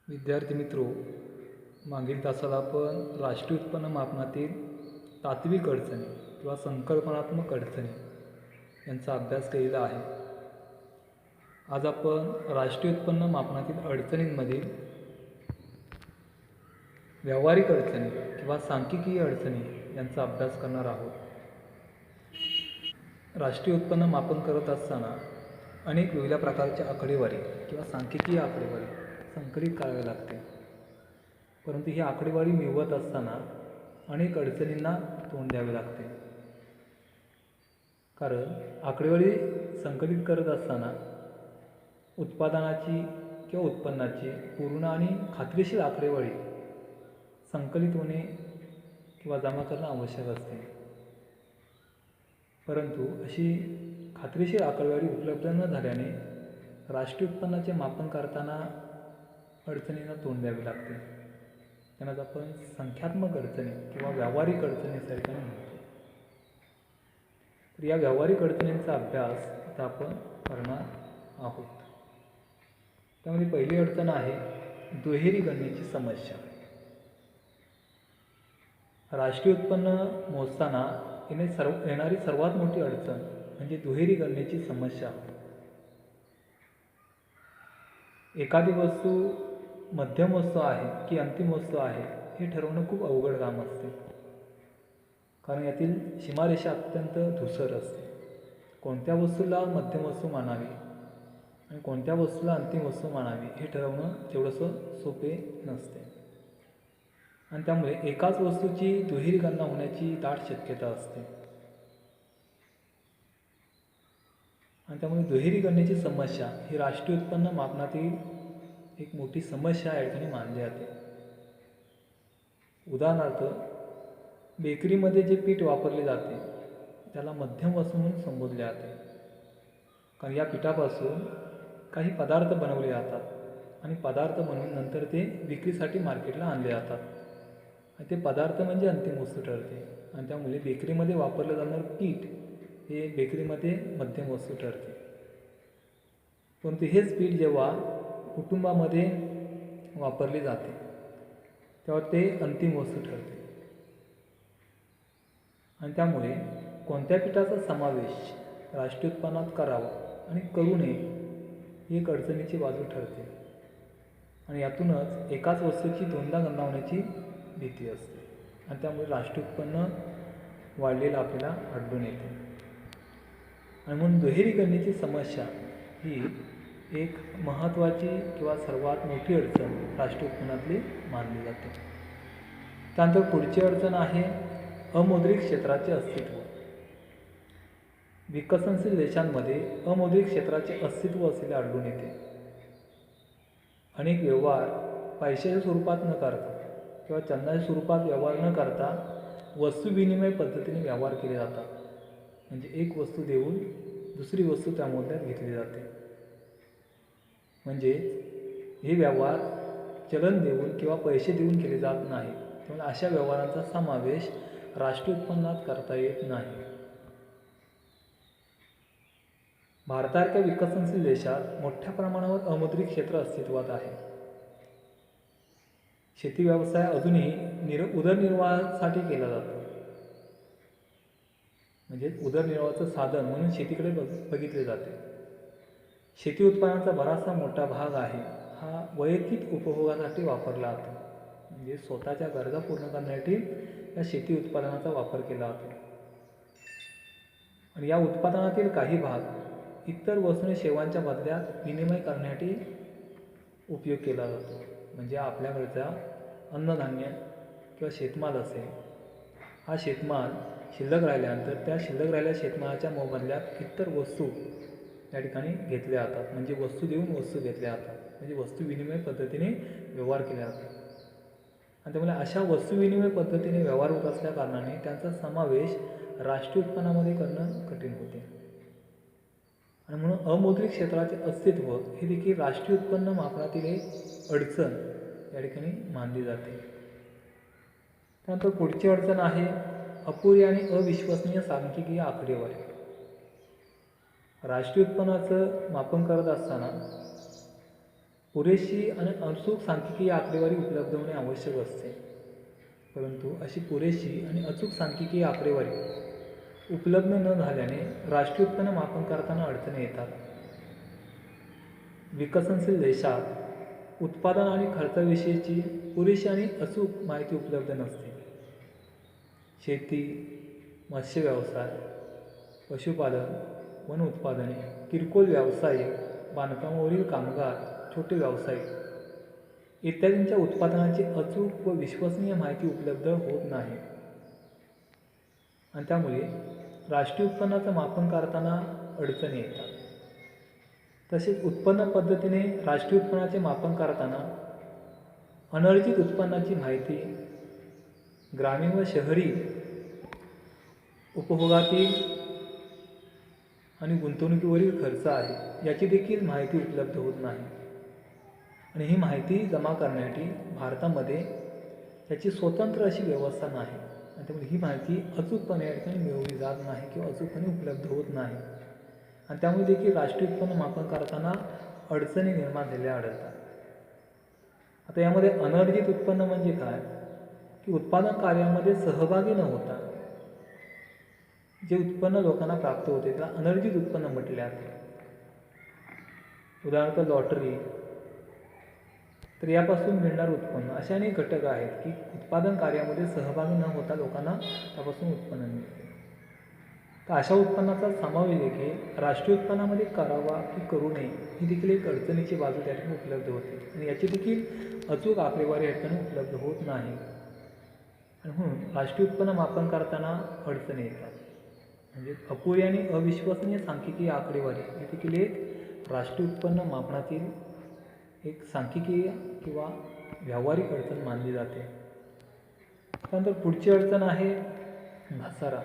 विद्यार्थी मित्रो, मागील तासाला आपण राष्ट्रीय उत्पन्न मापनातील तात्विक अडचणी किंवा संकल्पनात्मक अडचणी यांचा अभ्यास केलेला आहे. आज आपण राष्ट्रीय उत्पन्न मापनातील अडचणींमधील व्यावहारिक अडचणी किंवा सांख्यिकीय अडचणी यांचा अभ्यास करणार आहोत. राष्ट्रीय उत्पन्न मापन करत असताना अनेक वेगवेगळ्या प्रकारच्या आकडेवारी किंवा सांख्यिकीय आकडेवारी संकलित करावी लागते. परंतु ही आकडेवारी मिळवत असताना अनेक अडचणींना तोंड द्यावे लागते. कारण आकडेवारी संकलित करत असताना उत्पादनाची किंवा उत्पन्नाची पूर्ण आणि खात्रीशीर आकडेवारी संकलित होणे किंवा जमा करणं आवश्यक असते. परंतु अशी खात्रीशीर आकडेवारी उपलब्ध न झाल्याने राष्ट्रीय उत्पन्नाचे मापन करताना अडचणींना तोंड द्यावे लागते. त्यांनाच आपण संख्यात्मक अडचणी किंवा व्यावहारिक अडचणी या ठिकाणी म्हणतो. तर या व्यावहारिक अडचणींचा अभ्यास आता आपण करणार आहोत. त्यामध्ये पहिली अडचण आहे दुहेरी गणनेची समस्या. राष्ट्रीय उत्पन्न मोजताना येणारी सर्वात मोठी अडचण म्हणजे दुहेरी गणनेची समस्या. एखादी वस्तू मध्यम वस्तू आहे की अंतिम वस्तू आहे हे ठरवणं खूप अवघड काम असते. कारण यातील सीमारेषा अत्यंत धूसर असते. कोणत्या वस्तूला मध्यम वस्तू मानावी आणि कोणत्या वस्तूला अंतिम वस्तू मानावी हे ठरवणं तेवढंसं सोपे नसते. आणि त्यामुळे एकाच वस्तूची दुहेरी गणना होण्याची दाट शक्यता असते. आणि त्यामुळे दुहेरी गणनेची समस्या ही राष्ट्रीय उत्पन्न मापनातील एक मोठी समस्या या ठिकाणी मानली जाते. उदाहरणार्थ, बेकरीमध्ये जे पीठ वापरले जाते त्याला मध्यम वस्तू म्हणून संबोधले जाते. कारण या पिठापासून काही पदार्थ बनवले जातात आणि पदार्थ म्हणून नंतर ते विक्रीसाठी मार्केटला आणले जातात. आणि ते पदार्थ म्हणजे अंतिम वस्तू ठरते. आणि त्यामुळे बेकरीमध्ये वापरलं जाणारं पीठ हे बेकरीमध्ये मध्यम वस्तू ठरते. परंतु हेच पीठ जेव्हा कुटुंबामध्ये वापरले जाते तेव्हा ते अंतिम वस्तू ठरते. आणि त्यामुळे कोणत्या पिठाचा समावेश राष्ट्रीय उत्पन्नात करावा आणि करू नये ही एक अडचणीची बाजू ठरते. आणि यातूनच एकाच वस्तूची दोनदा गणना होण्याची भीती असते. आणि त्यामुळे राष्ट्रीय उत्पन्न वाढलेलं आपल्याला आढळून येते. आणि म्हणून दुहेरी गणनेची समस्या ही एक महत्त्वाची किंवा सर्वात मोठी अडचण राष्ट्रीय उत्पन्नातली मानली जाते. त्यानंतर पुढची अडचण आहे अमौद्रिक क्षेत्राचे अस्तित्व. विकसनशील देशांमध्ये अमौद्रिक क्षेत्राचे अस्तित्व असलेले आढळून येते. अनेक व्यवहार पैशाच्या स्वरूपात न करता किंवा चलनाच्या स्वरूपात व्यवहार न करता वस्तू विनिमय पद्धतीने व्यवहार केले जातात. म्हणजे एक वस्तू देऊन दुसरी वस्तू त्या मोबदल्यात घेतली जाते. म्हणजे हे व्यवहार चलन देऊन किंवा पैसे देऊन केले जात नाही. त्यामुळे अशा व्यवहारांचा समावेश राष्ट्रीय उत्पन्नात करता येत नाही. भारतासारख्या विकसनशील देशात मोठ्या प्रमाणावर अमौद्रिक क्षेत्र अस्तित्वात आहे. शेती व्यवसाय अजूनही उदरनिर्वाहासाठी केला जातो. म्हणजे उदरनिर्वाहाचं साधन म्हणून शेतीकडे बघितले जाते. शेती उत्पादनाचा बराचसा मोठा भाग आहे हा वैयक्तिक उपभोगासाठी वापरला जातो. म्हणजे स्वतःच्या गरजा पूर्ण करण्यासाठी या शेती उत्पादनाचा वापर केला जातो. आणि या उत्पादनातील काही भाग इतर वस्तू आणि सेवांच्या बदल्यात विनिमय करण्यासाठी उपयोग केला जातो. म्हणजे आपल्याकडचा अन्नधान्य किंवा शेतमाल असेल, हा शेतमाल शिल्लक राहिल्यानंतर त्या शिल्लक राहिलेल्या शेतमालाच्या मोबदल्यात इतर वस्तू या ठिकाणी घेतल्या जातात. म्हणजे वस्तू देऊन वस्तू घेतल्या जातात. म्हणजे वस्तू विनिमय पद्धतीने व्यवहार केले जातात. आणि त्यामुळे अशा वस्तू विनिमय पद्धतीने व्यवहार होत असल्या कारणाने त्यांचा समावेश राष्ट्रीय उत्पन्नामध्ये करणं कठीण होते. आणि म्हणून अमौद्रिक क्षेत्राचे अस्तित्व हे देखील राष्ट्रीय उत्पन्न मापनातील एक अडचण या ठिकाणी मानली जाते. त्यानंतर पुढची अडचण आहे अपुरी आणि अविश्वसनीय सांख्यिकीय आकडेवारी. राष्ट्रीय उत्पन्नाचं मापन करत असताना पुरेशी आणि अचूक सांख्यिकीय आकडेवारी उपलब्ध होणे आवश्यक असते. परंतु अशी पुरेशी आणि अचूक सांख्यिकीय आकडेवारी उपलब्ध न झाल्याने राष्ट्रीय उत्पन्न मापन करताना अडचणी येतात. विकसनशील देशात उत्पादन आणि खर्चाविषयीची पुरेशी आणि अचूक माहिती उपलब्ध नसते. शेती, मत्स्य व्यवसाय, पशुपालन, वन उत्पादने, किरकोळ व्यावसायिक, बांधकामावरील कामगार, छोटे व्यावसायिक इत्यादींच्या उत्पादनाची अचूक व विश्वसनीय माहिती उपलब्ध होत नाही आणि त्यामुळे राष्ट्रीय उत्पन्नाचं मापन करताना अडचणी येतात. तसेच उत्पन्न पद्धतीने राष्ट्रीय उत्पन्नाचे मापन करताना अनर्जित उत्पन्नाची माहिती, ग्रामीण व शहरी उपभोगातील आणि गुंतवणुकीवरील खर्च आहे याची देखील माहिती उपलब्ध होत नाही आणि ही माहिती जमा करण्यासाठी भारतामध्ये त्याची स्वतंत्र अशी व्यवस्था नाही आणि त्यामुळे ही माहिती अचूकपणे या ठिकाणी मिळवली जात नाही किंवा अचूकपणे उपलब्ध होत नाही आणि त्यामुळे देखील राष्ट्रीय उत्पन्न मापन करताना अडचणी निर्माण झालेल्या आढळतात. आता यामध्ये अनर्जित उत्पन्न म्हणजे काय की उत्पादन कार्यामध्ये सहभागी न होता जे उत्पन्न लोकांना प्राप्त होते त्याला अनर्जित उत्पन्न म्हटले जाते. उदाहरणार्थ लॉटरी, तर यापासून मिळणारं उत्पन्न असे अनेक घटक आहेत की उत्पादन कार्यामध्ये सहभागी न होता लोकांना त्यापासून उत्पन्न मिळते. तर अशा उत्पन्नाचा समावेश देखील राष्ट्रीय उत्पन्नामध्ये करावा की करू नये ही देखील एक अडचणीची बाजू त्या ठिकाणी उपलब्ध होते आणि याची देखील अचूक आकडेवारी या ठिकाणी उपलब्ध होत नाही आणि म्हणून राष्ट्रीय उत्पन्न मापन करताना अडचणी येतात. म्हणजे अपुरी आणि अविश्वसनीय सांख्यिकीय आकडेवारी ही देखील एक राष्ट्रीय उत्पन्न मापनातील एक सांख्यिकीय किंवा व्यावहारिक अडचण मानली जाते. त्यानंतर पुढची अडचण आहे घसारा.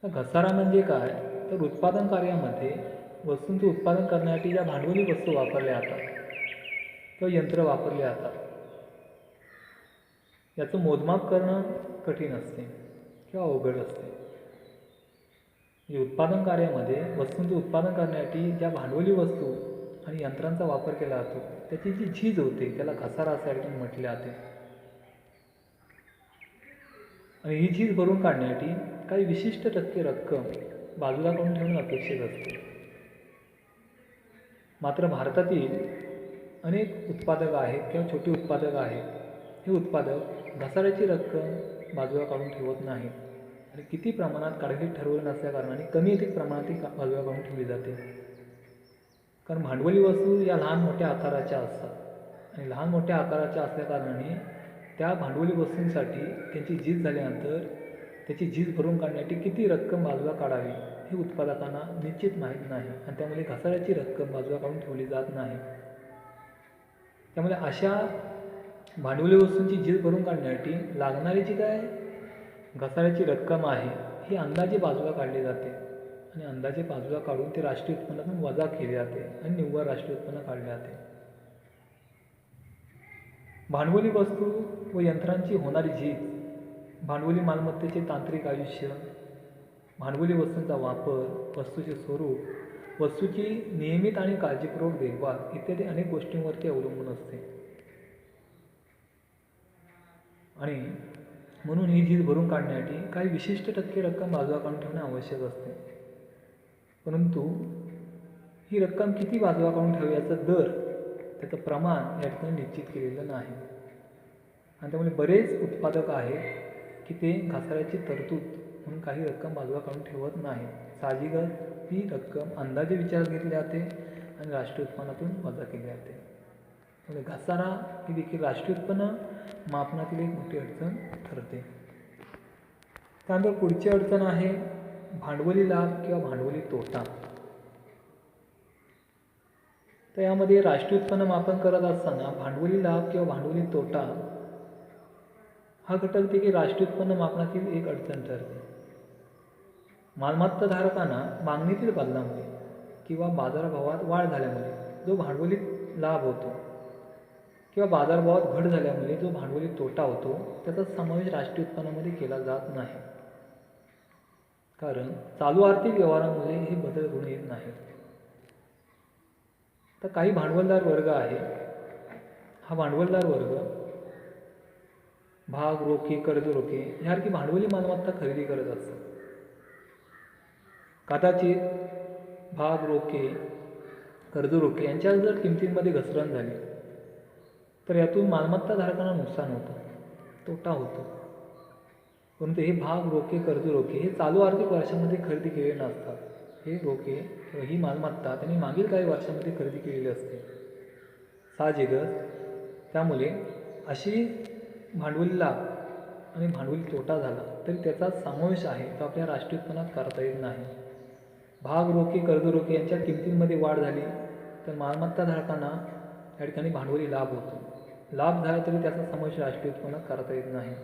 घसारा म्हणजे काय तर उत्पादन कार्यामध्ये वस्तूंचे उत्पादन करण्यासाठी ज्या भांडवली वस्तू वापरल्या जातात किंवा यंत्र वापरले जातात याचं मोजमाप करणं कठीण असते किंवा अवघड असते. उत्पादन कार्यामध्ये वस्तूंचे उत्पादन करण्यासाठी ज्या भांडवली वस्तू आणि यंत्रांचा वापर केला जातो त्याची जी झीज होते त्याला घसारा असे म्हटले जाते आणि ही झीज भरून काढण्यासाठी काही विशिष्ट टक्के रक्कम बाजूला करून ठेवणे अपेक्षित असते. मात्र भारतातील अनेक उत्पादक आहेत किंवा छोटे उत्पादक आहेत, हे उत्पादक घसाऱ्याची रक्कम बाजूला काढून ठेवत नाहीत आणि किती प्रमाणात काढायचे ठरवले नसल्याकारणाने कमी अधिक प्रमाणात ती बाजूला काढून ठेवली जाते. कारण भांडवली वस्तू या लहान मोठ्या आकाराच्या असतात आणि लहान मोठ्या आकाराच्या असल्याकारणाने त्या भांडवली वस्तूंसाठी त्यांची झीज झाल्यानंतर त्याची झीज भरून काढण्यासाठी किती रक्कम बाजूला काढावी हे उत्पादकांना निश्चित माहीत नाही आणि त्यामुळे घसाऱ्याची रक्कम बाजूला काढून ठेवली जात नाही. त्यामुळे अशा भांडवली वस्तूंची झीज भरून काढण्यासाठी लागणारी जी काय घसाऱ्याची रक्कम आहे ही अंदाजे बाजूला काढली जाते आणि अंदाजे बाजूला काढून ते राष्ट्रीय उत्पन्नातून वजा केले जाते आणि निव्वळ राष्ट्रीय उत्पन्न काढले जाते. भांडवली वस्तू व यंत्रांची होणारी झीज, भांडवली मालमत्तेचे तांत्रिक आयुष्य, भांडवली वस्तूंचा वापर, वस्तूचे स्वरूप, वस्तूची नियमित आणि काळजीपूर्वक देखभाल इत्यादी अनेक गोष्टींवरती अवलंबून असते आणि म्हणून ही झीज भरून काढण्यासाठी काही विशिष्ट टक्के रक्कम बाजूला काढून ठेवणे आवश्यक असते. परंतु ही रक्कम किती बाजूला काढून ठेवावी याचा दर, त्याचं प्रमाण या ठिकाणी निश्चित केलेलं नाही आणि त्यामुळे बरेच उत्पादक आहेत की ते घसाऱ्याची तरतूद म्हणून काही रक्कम बाजूला काढून ठेवत नाही. साहजिकच ती रक्कम अंदाजे विचारात घेतली जाते आणि राष्ट्रीय उत्पन्नातून वजा केली जाते. त्यामुळे घसारा ही देखील राष्ट्रीय उत्पन्न मापनातील एक मोठी अडचण ठरते. त्यानंतर पुढची अडचण आहे भांडवली लाभ किंवा भांडवली तोटा. तर यामध्ये राष्ट्रीय उत्पन्न मापन करत असताना भांडवली लाभ किंवा भांडवली तोटा हा घटक देखील राष्ट्रीय उत्पन्न मापनातील एक अडचण ठरते. मालमत्ताधारकांना मागणीतील बदलामुळे किंवा बाजारभावात वाढ झाल्यामुळे जो भांडवली लाभ होतो किंवा बाजारभावात घट झाल्यामुळे जो भांडवली तोटा होतो त्याचा समावेश राष्ट्रीय उत्पन्नामध्ये केला जात नाही. कारण चालू आर्थिक व्यवहारामुळे हे बदल घडून येत नाहीत. तर काही भांडवलदार वर्ग आहे. हा भांडवलदार वर्ग भाग, रोखे, कर्ज रोखे यासारखी भांडवली मालमत्ता खरेदी करत असतात. कदाचित भाग, रोखे, कर्ज रोखे यांच्या जर किमतींमध्ये घसरण झाली तर यातून मालमत्ता धारकांना नुकसान होतं, तोटा होतो. परंतु हे भाग, रोखे, कर्ज रोखे हे चालू आर्थिक वर्षामध्ये खरेदी केलेले नसतात. हे रोखे किंवा ही मालमत्ता त्यांनी मागील काही वर्षामध्ये खरेदी केलेली असते साहजिकच. त्यामुळे अशी भांडवली लाभ आणि भांडवली तोटा झाला तरी त्याचा समावेश आहे तो आपल्या राष्ट्रीय उत्पन्नात करता येत नाही. भाग, रोखे, कर्ज रोखे यांच्या किमतींमध्ये वाढ झाली तर मालमत्ता धारकांना या ठिकाणी भांडवली लाभ होतो. लाभ झाला तरी त्याचा समावेश राष्ट्रीय उत्पन्नात करता येत नाही.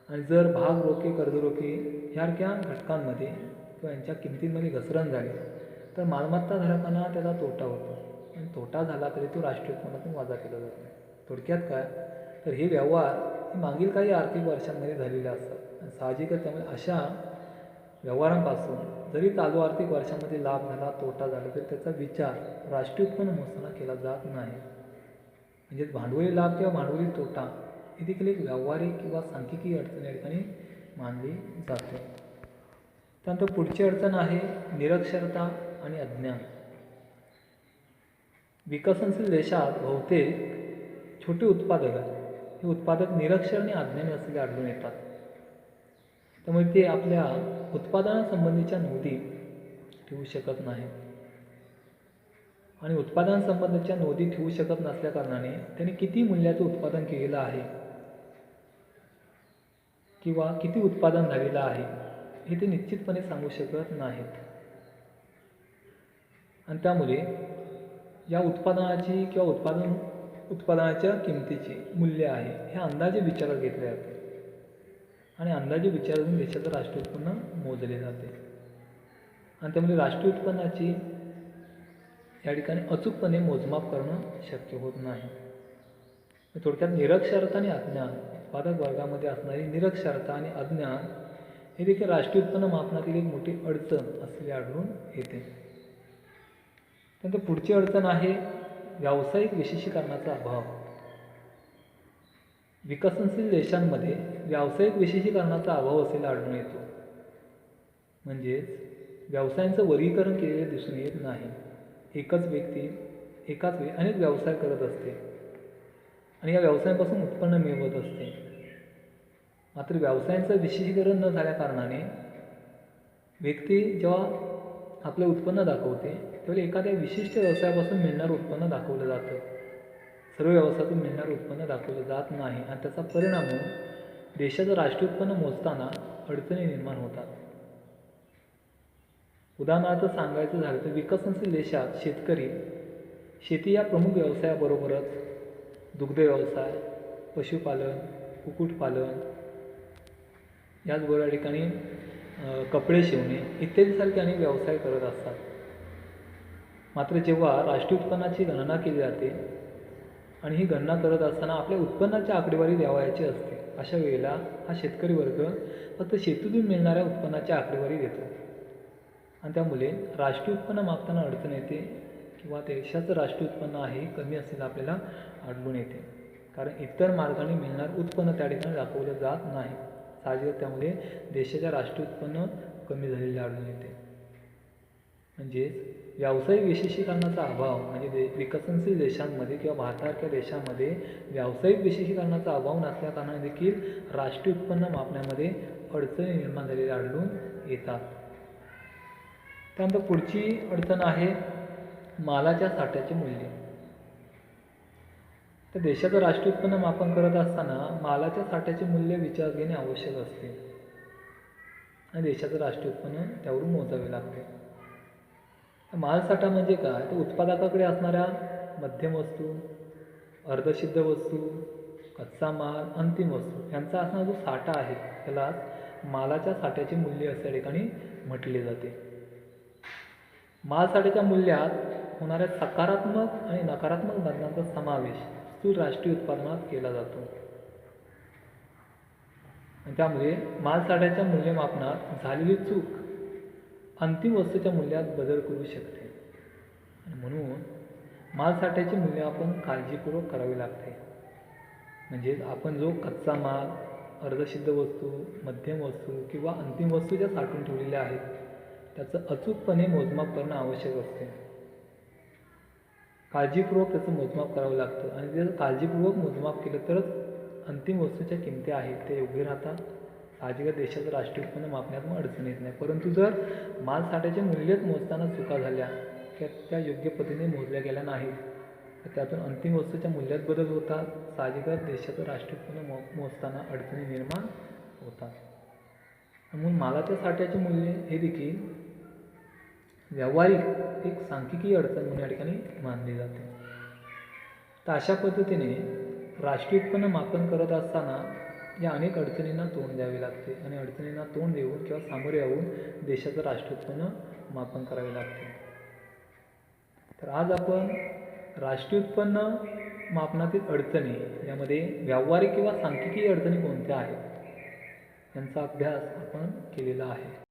आणि जर भाग, रोखे, कर्ज रोखे यासारख्या घटकांमध्ये किंवा यांच्या किमतींमध्ये घसरण झाली तर मालमत्ता धारकांना त्याचा तोटा होतो. आणि तोटा झाला तरी तो राष्ट्रीय उत्पन्नातून वजा केला जातो. थोडक्यात काय तर हे व्यवहार हे मागील काही आर्थिक वर्षांमध्ये झालेले असतात. साहजिकच त्यामुळे अशा व्यवहारांपासून जरी चालू आर्थिक वर्षामध्ये लाभ झाला, तोटा झाला तरी त्याचा विचार राष्ट्रीय उत्पन्न मोजताना केला जात नाही. म्हणजे भांडवली लाभ किंवा भांडवली तोटा ही देखील एक व्यावहारिक किंवा सांख्यिकी अडचण या ठिकाणी मानली जाते. त्यानंतर पुढची अडचण आहे निरक्षरता आणि अज्ञान. विकसनशील देशात बहुतेक छोटे उत्पादक आहेत हे उत्पादक निरक्षर आणि अज्ञानी असलेले आढळून येतात. त्यामुळे ते आपल्या उत्पादनासंबंधीच्या नोंदी ठेवू शकत नाही. आणि उत्पादनासंबंधीच्या नोंदी ठेवू शकत नसल्याकारणाने त्यांनी किती मूल्याचं उत्पादन केलेलं आहे किंवा किती उत्पादन झालेलं आहे हे ते निश्चितपणे सांगू शकत नाहीत. आणि त्यामुळे या उत्पादनाची किंवा उत्पादनाच्या किमतीची मूल्य आहे हे अंदाजे विचारात घेतले जाते. आणि अंदाजे विचारातून देशाचं राष्ट्रीय उत्पन्न मोजले जाते. आणि त्यामुळे राष्ट्रीय उत्पन्नाची या ठिकाणी अचूकपणे मोजमाप करणं शक्य होत नाही. थोडक्यात निरक्षरता आणि अज्ञान, उत्पादक वर्गामध्ये असणारी निरक्षरता आणि अज्ञान हे देखील राष्ट्रीय उत्पन्न मापनातील एक मोठी अडचण असलेली आढळून येते. त्यानंतर पुढची अडचण आहे व्यावसायिक विशेषीकरणाचा अभाव. विकसनशील देशांमध्ये व्यावसायिक विशेषीकरणाचा अभाव असलेला आढळून येतो. म्हणजेच व्यवसायांचं वर्गीकरण केलेले दिसून येत नाही. एकच व्यक्ती एकाच वेळी अनेक व्यवसाय करत असते आणि या व्यवसायांपासून उत्पन्न मिळवत असते. मात्र व्यवसायांचं विशेषीकरण न झाल्या कारणाने व्यक्ती जेव्हा आपलं उत्पन्न दाखवते तेव्हा एखाद्या विशिष्ट व्यवसायापासून मिळणारं उत्पन्न दाखवलं जातं. सर्व व्यवसायातून मिळणारं उत्पन्न दाखवलं जात नाही आणि त्याचा परिणाम म्हणून देशाचं राष्ट्रीय उत्पन्न मोजताना अडचणी निर्माण होतात. उदाहरणार्थ सांगायचं झालं तर विकसनशील देशात शेतकरी शेती या प्रमुख व्यवसायाबरोबरच दुग्ध व्यवसाय, पशुपालन, कुक्कुटपालन याचबरोबर या ठिकाणी कपडे शिवणे इत्यादीसारखे अनेक व्यवसाय करत असतात. मात्र जेव्हा राष्ट्रीय उत्पन्नाची गणना केली जाते आणि ही गणना करत असताना आपल्या उत्पन्नाची आकडेवारी द्यावयाची असते, अशा वेळेला हा शेतकरी वर्ग फक्त शेतीतून मिळणाऱ्या उत्पन्नाची आकडेवारी देतो. आणि त्यामुळे राष्ट्रीय उत्पन्न मापताना अडचण येते किंवा देशाचं राष्ट्रीय उत्पन्न आहे कमी असलेलं आपल्याला आढळून येते. कारण इतर मार्गाने मिळणारं उत्पन्न त्या ठिकाणी दाखवलं जात नाही. साहजिकच त्यामुळे देशाच्या राष्ट्रीय उत्पन्न कमी झालेले आढळून येते. म्हणजेच व्यावसायिक विशेषीकरणाचा अभाव म्हणजे विकसनशील देशांमध्ये किंवा भारतासारख्या देशांमध्ये व्यावसायिक विशेषीकरणाचा अभाव नसल्याकारणाने देखील राष्ट्रीय उत्पन्न मापण्यामध्ये अडचणी निर्माण झालेल्या आढळून येतात. त्यानंतर पुढची अडचण आहे मालाच्या साठ्याचे मूल्य. तर देशाचं राष्ट्रीय उत्पन्न मापन करत असताना मालाच्या साठ्याचे मूल्य विचारात घेणे आवश्यक असते आणि देशाचं राष्ट्रीय उत्पन्न त्यावरून मोजावे लागते. मालसाठा म्हणजे काय तर उत्पादकाकडे असणाऱ्या मध्यम वस्तू, अर्धसिद्ध वस्तू, कच्चा माल, अंतिम वस्तू यांचा असणारा जो साठा आहे त्याला मालाच्या साठ्याचे मूल्य अशा ठिकाणी म्हटले जाते. मालसाठ्याच्या मूल्यात होणाऱ्या सकारात्मक आणि नकारात्मक बदलांचा समावेश स्थूल राष्ट्रीय उत्पादनात केला जातो. आणि त्यामुळे मालसाठ्याच्या मूल्यमापनात झालेली चूक अंतिम वस्तूच्या मूल्यात बदल करू शकते. आणि म्हणून मालसाठ्याचे मूल्यमापन काळजीपूर्वक करावे लागते. म्हणजे आपण जो कच्चा माल, अर्धसिद्ध वस्तू, मध्यम वस्तू किंवा अंतिम वस्तू ज्या साठवून ठेवलेल्या आहेत त्याचं अचूकपणे मोजमाप करणं आवश्यक असते. काळजीपूर्वक त्याचं मोजमाप करावं लागतं आणि जर काळजीपूर्वक मोजमाप केलं तरच अंतिम वस्तूच्या किमती आहेत ते योग्य राहतात. साहजिकच देशाचं राष्ट्रीय उत्पन्न मापण्यात मग अडचण येत नाही. परंतु जर मालसाठ्याचे मूल्यच मोजताना चुका झाल्या किंवा त्या योग्य पद्धतीने मोजल्या गेल्या नाहीत तर त्यातून अंतिम वस्तूच्या मूल्यात बदल होतात. साहजिकच देशाचं राष्ट्रीय उत्पन्न मोजताना अडचणी निर्माण होतात. म्हणून मालाच्या साठ्याचे मूल्य हे देखील व्यावहारिक एक सांख्यिकीय अडचण म्हणून या ठिकाणी मानली जाते. तर अशा पद्धतीने राष्ट्रीय उत्पन्न मापन करत असताना या अनेक अडचणींना तोंड द्यावे लागते आणि अडचणींना तोंड देऊन किंवा सामोरे येऊन देशाचं राष्ट्रीय उत्पन्न मापन करावे लागते. तर आज आपण राष्ट्रीय उत्पन्न मापनातील अडचणी यामध्ये व्यावहारिक किंवा सांख्यिकीय अडचणी कोणत्या आहेत यांचा अभ्यास आपण केलेला आहे.